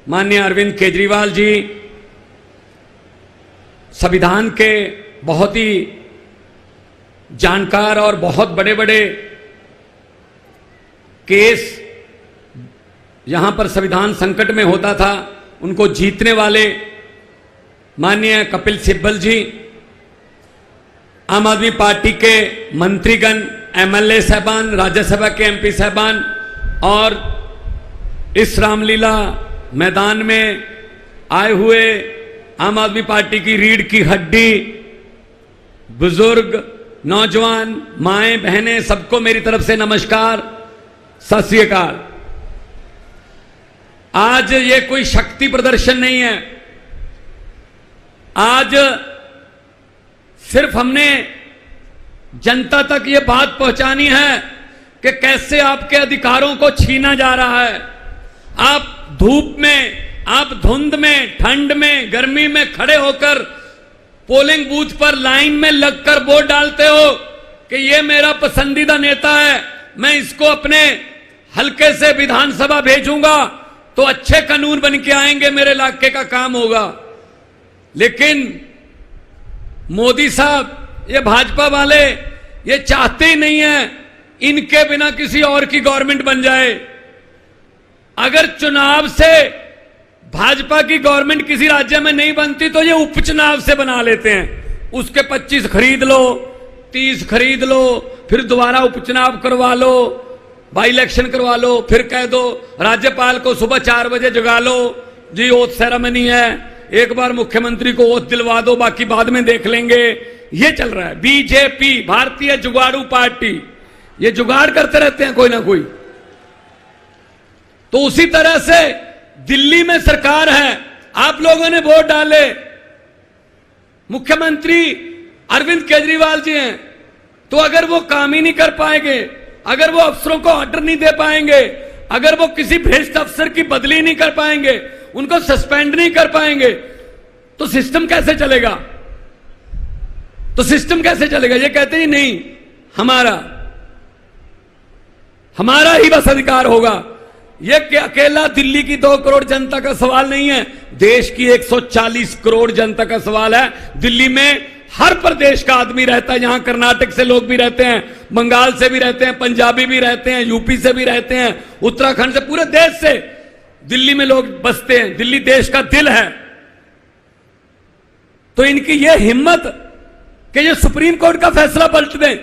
माननीय अरविंद केजरीवाल जी संविधान के बहुत ही जानकार और बहुत बड़े बड़े केस यहां पर संविधान संकट में होता था उनको जीतने वाले माननीय कपिल सिब्बल जी, आम आदमी पार्टी के मंत्रीगण, एमएलए साहबान, राज्यसभा के एमपी साहबान और इस रामलीला मैदान में आए हुए आम आदमी पार्टी की रीढ़ की हड्डी, बुजुर्ग, नौजवान, माएं, बहनें, सबको मेरी तरफ से नमस्कार, सत श्री अकाल। आज ये कोई शक्ति प्रदर्शन नहीं है। आज सिर्फ हमने जनता तक ये बात पहुंचानी है कि कैसे आपके अधिकारों को छीना जा रहा है। आप धूप में, आप धुंध में, ठंड में, गर्मी में खड़े होकर पोलिंग बूथ पर लाइन में लगकर वोट डालते हो कि ये मेरा पसंदीदा नेता है, मैं इसको अपने हल्के से विधानसभा भेजूंगा तो अच्छे कानून बन के आएंगे, मेरे इलाके का काम होगा। लेकिन मोदी साहब, ये भाजपा वाले, ये चाहते ही नहीं है इनके बिना किसी और की गवर्नमेंट बन जाए। अगर चुनाव से भाजपा की गवर्नमेंट किसी राज्य में नहीं बनती तो ये उपचुनाव से बना लेते हैं। उसके 25 खरीद लो, 30 खरीद लो, फिर दोबारा उपचुनाव करवा लो, बाई इलेक्शन करवा लो, फिर कह दो राज्यपाल को सुबह 4 बजे जगा लो, जी ओथ सेरेमनी है, एक बार मुख्यमंत्री को ओथ दिलवा दो, बाकी बाद में देख लेंगे। ये चल रहा है। बीजेपी, भारतीय जुगाड़ू पार्टी, ये जुगाड़ करते रहते हैं कोई ना कोई। तो उसी तरह से दिल्ली में सरकार है, आप लोगों ने वोट डाले, मुख्यमंत्री अरविंद केजरीवाल जी हैं, तो अगर वो काम ही नहीं कर पाएंगे, अगर वो अफसरों को ऑर्डर नहीं दे पाएंगे, अगर वो किसी भ्रष्ट अफसर की बदली नहीं कर पाएंगे, उनको सस्पेंड नहीं कर पाएंगे, तो सिस्टम कैसे चलेगा? तो सिस्टम कैसे चलेगा? ये कहते ही नहीं, हमारा ही बस अधिकार होगा। ये अकेला दिल्ली की 2 करोड़ जनता का सवाल नहीं है, देश की 140 करोड़ जनता का सवाल है। दिल्ली में हर प्रदेश का आदमी रहता है, यहां कर्नाटक से लोग भी रहते हैं, बंगाल से भी रहते हैं, पंजाबी भी रहते हैं, यूपी से भी रहते हैं, उत्तराखंड से, पूरे देश से दिल्ली में लोग बसते हैं। दिल्ली देश का दिल है। तो इनकी यह हिम्मत कि ये सुप्रीम कोर्ट का फैसला पलट दें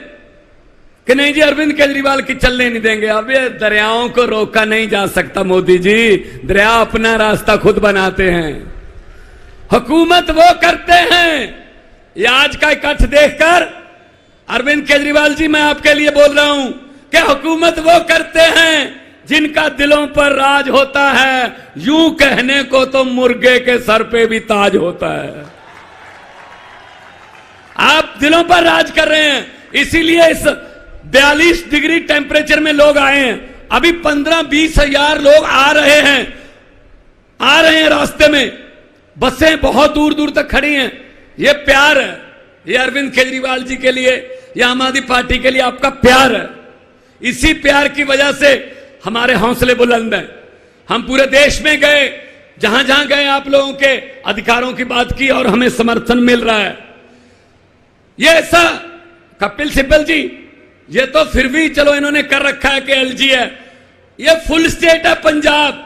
कि नहीं जी अरविंद केजरीवाल की चलने नहीं देंगे। अब ये दरियाओं को रोका नहीं जा सकता मोदी जी, दरिया अपना रास्ता खुद बनाते हैं, हुकूमत वो करते हैं। ये आज का इकट्ठ देखकर अरविंद केजरीवाल जी, मैं आपके लिए बोल रहा हूं कि हुकूमत वो करते हैं जिनका दिलों पर राज होता है। यूं कहने को तो मुर्गे के सर पे भी ताज होता है। आप दिलों पर राज कर रहे हैं, इसीलिए इस 42 डिग्री टेम्परेचर में लोग आए हैं। अभी 15-20 हजार लोग आ रहे हैं रास्ते में, बसें बहुत दूर दूर तक खड़ी हैं। ये प्यार है, ये अरविंद केजरीवाल जी के लिए, ये आम आदमी पार्टी के लिए आपका प्यार है। इसी प्यार की वजह से हमारे हौसले बुलंद हैं। हम पूरे देश में गए, जहां जहां गए आप लोगों के अधिकारों की बात की और हमें समर्थन मिल रहा है। ये ऐसा कपिल सिब्बल जी, ये तो फिर भी चलो इन्होंने कर रखा है कि एलजी है, ये फुल स्टेट है पंजाब।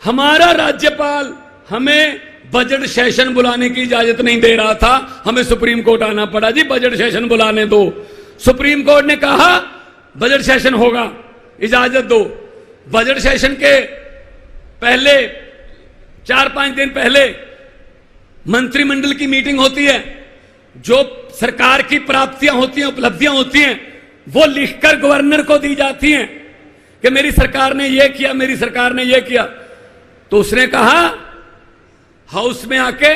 हमारा राज्यपाल हमें बजट सेशन बुलाने की इजाजत नहीं दे रहा था, हमें सुप्रीम कोर्ट आना पड़ा, जी बजट सेशन बुलाने दो। सुप्रीम कोर्ट ने कहा बजट सेशन होगा, इजाजत दो। बजट सेशन के पहले 4-5 दिन पहले मंत्रिमंडल की मीटिंग होती है, जो सरकार की प्राप्तियां होती हैं, उपलब्धियां होती हैं, वो लिखकर गवर्नर को दी जाती हैं कि मेरी सरकार ने ये किया, मेरी सरकार ने ये किया। तो उसने कहा हाउस में आके,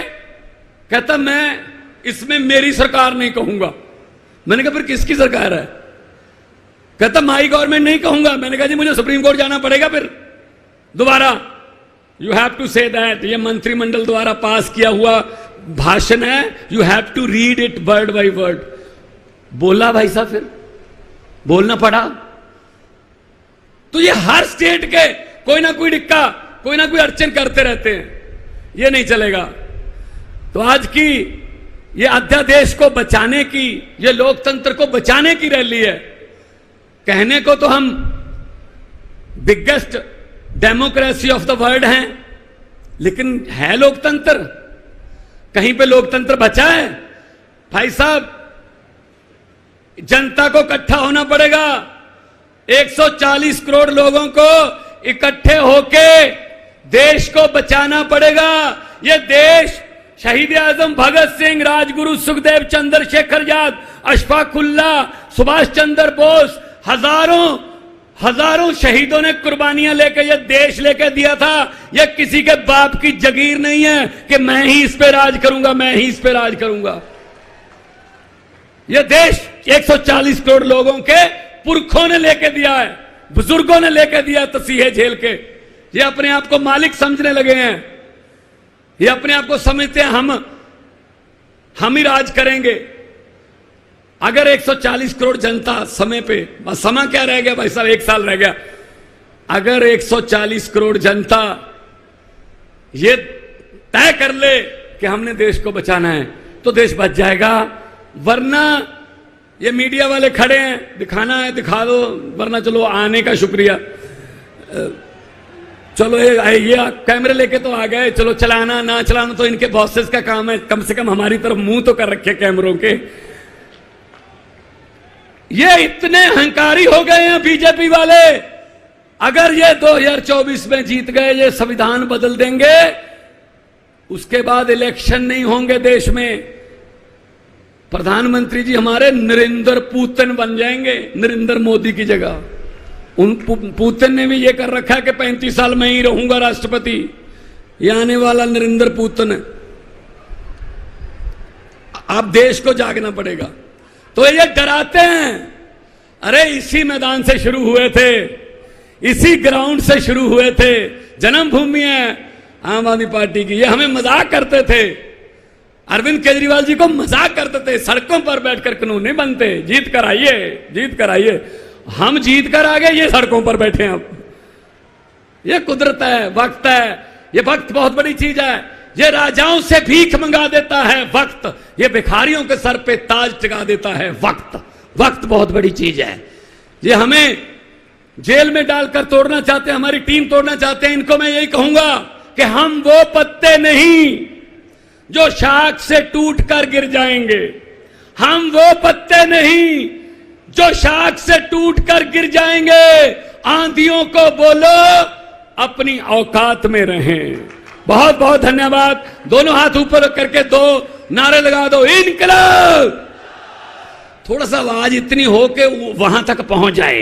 कहता मैं इसमें मेरी सरकार नहीं कहूंगा। मैंने कहा फिर किसकी सरकार है? कहता माई गवर्नमेंट नहीं कहूंगा। मैंने कहा जी मुझे सुप्रीम कोर्ट जाना पड़ेगा फिर दोबारा। You have to say that, ये मंत्रिमंडल द्वारा पास किया हुआ भाषण है, you have to read it word by word. बोला भाई साहब, फिर बोलना पड़ा। तो ये हर स्टेट के कोई ना कोई डिक्का कोई ना कोई अड़चन करते रहते हैं, ये नहीं चलेगा। तो आज की ये अध्यादेश को बचाने की, ये लोकतंत्र को बचाने की रैली है। कहने को तो हम biggest democracy of the world हैं, लेकिन है लोकतंत्र? कहीं पे लोकतंत्र बचा है? भाई साहब, जनता को इकट्ठा होना पड़ेगा। 140 करोड़ लोगों को इकट्ठे होके देश को बचाना पड़ेगा। ये देश शहीद आजम भगत सिंह, राजगुरु सुखदेव, चंद्रशेखर आजाद, अशफाक उल्लाह, सुभाष चंद्र बोस, हजारों शहीदों ने कुर्बानियां लेकर यह देश लेकर दिया था। यह किसी के बाप की जगीर नहीं है कि मैं ही इस पे राज करूंगा, मैं ही इस पे राज करूंगा। यह देश 140 करोड़ लोगों के पुरखों ने लेके दिया है, बुजुर्गों ने लेके दिया तसीहे झेल के। ये अपने आप को मालिक समझने लगे हैं, ये अपने आप को समझते हैं हम ही राज करेंगे। अगर 140 करोड़ जनता समय पे, समय क्या रह गया भाई साहब, 1 साल रह गया। अगर 140 करोड़ जनता ये तय कर ले कि हमने देश को बचाना है तो देश बच जाएगा। वरना ये मीडिया वाले खड़े हैं, दिखाना है दिखा दो, वरना चलो आने का शुक्रिया, चलो ये कैमरे लेके तो आ गए, चलो चलाना ना चलाना तो इनके बॉसेस का काम है, कम से कम हमारी तरफ मुंह तो कर रखे कैमरों के। ये इतने अहंकारी हो गए हैं बीजेपी वाले। अगर ये 2024 में जीत गए, ये संविधान बदल देंगे, उसके बाद इलेक्शन नहीं होंगे देश में। प्रधानमंत्री जी हमारे नरेंद्र पुतिन बन जाएंगे, नरेंद्र मोदी की जगह। उन पुतिन ने भी ये कर रखा है कि 35 साल में ही रहूंगा राष्ट्रपति। ये आने वाला नरेंद्र पुतिन है। अब देश को जागना पड़ेगा। तो ये डराते हैं, अरे इसी मैदान से शुरू हुए थे, इसी ग्राउंड से शुरू हुए थे, जन्मभूमि है आम आदमी पार्टी की। ये हमें मजाक करते थे, अरविंद केजरीवाल जी को मजाक करते थे, सड़कों पर बैठकर कानून नहीं बनते, जीत कर आइए, जीत कर आइए। हम जीत कर आ गए, ये सड़कों पर बैठे हैं। अब ये कुदरत है, वक्त है। ये वक्त बहुत बड़ी चीज है। ये राजाओं से भीख मंगा देता है वक्त, ये भिखारियों के सर पे ताज टिका देता है वक्त। वक्त बहुत बड़ी चीज है। ये हमें जेल में डालकर तोड़ना चाहते हैं, हमारी टीम तोड़ना चाहते हैं। इनको मैं यही कहूंगा कि हम वो पत्ते नहीं जो शाख से टूटकर गिर जाएंगे, हम वो पत्ते नहीं जो शाख से टूटकर गिर जाएंगे। आंधियों को बोलो अपनी औकात में रहें। बहुत बहुत धन्यवाद। दोनों हाथ ऊपर करके 2 नारे लगा दो, इनकलाब। थोड़ा सा आवाज इतनी हो कि वहां तक पहुंच जाए।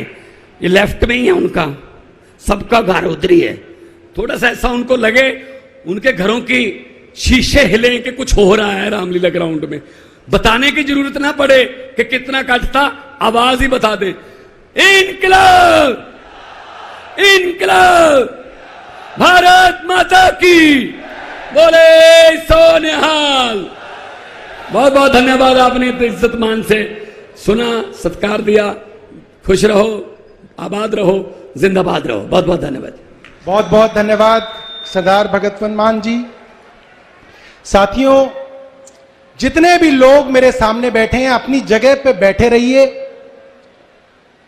ये लेफ्ट में ही है उनका, सबका घर उधरी है। थोड़ा सा ऐसा उनको लगे, उनके घरों की शीशे हिले कि कुछ हो रहा है रामलीला ग्राउंड में। बताने की जरूरत ना पड़े कि कितना कटता, आवाज ही बता दे, इनकलाब, इनकलाब, भारत माता की, बोले सो निहाल। बहुत बहुत धन्यवाद, आपने इतने इज्जत मान से सुना, सत्कार दिया। खुश रहो, आबाद रहो, जिंदाबाद रहो। बहुत बहुत धन्यवाद। बहुत बहुत धन्यवाद सरदार भगतवंत मान जी। साथियों, जितने भी लोग मेरे सामने बैठे हैं, अपनी जगह पे बैठे रहिए।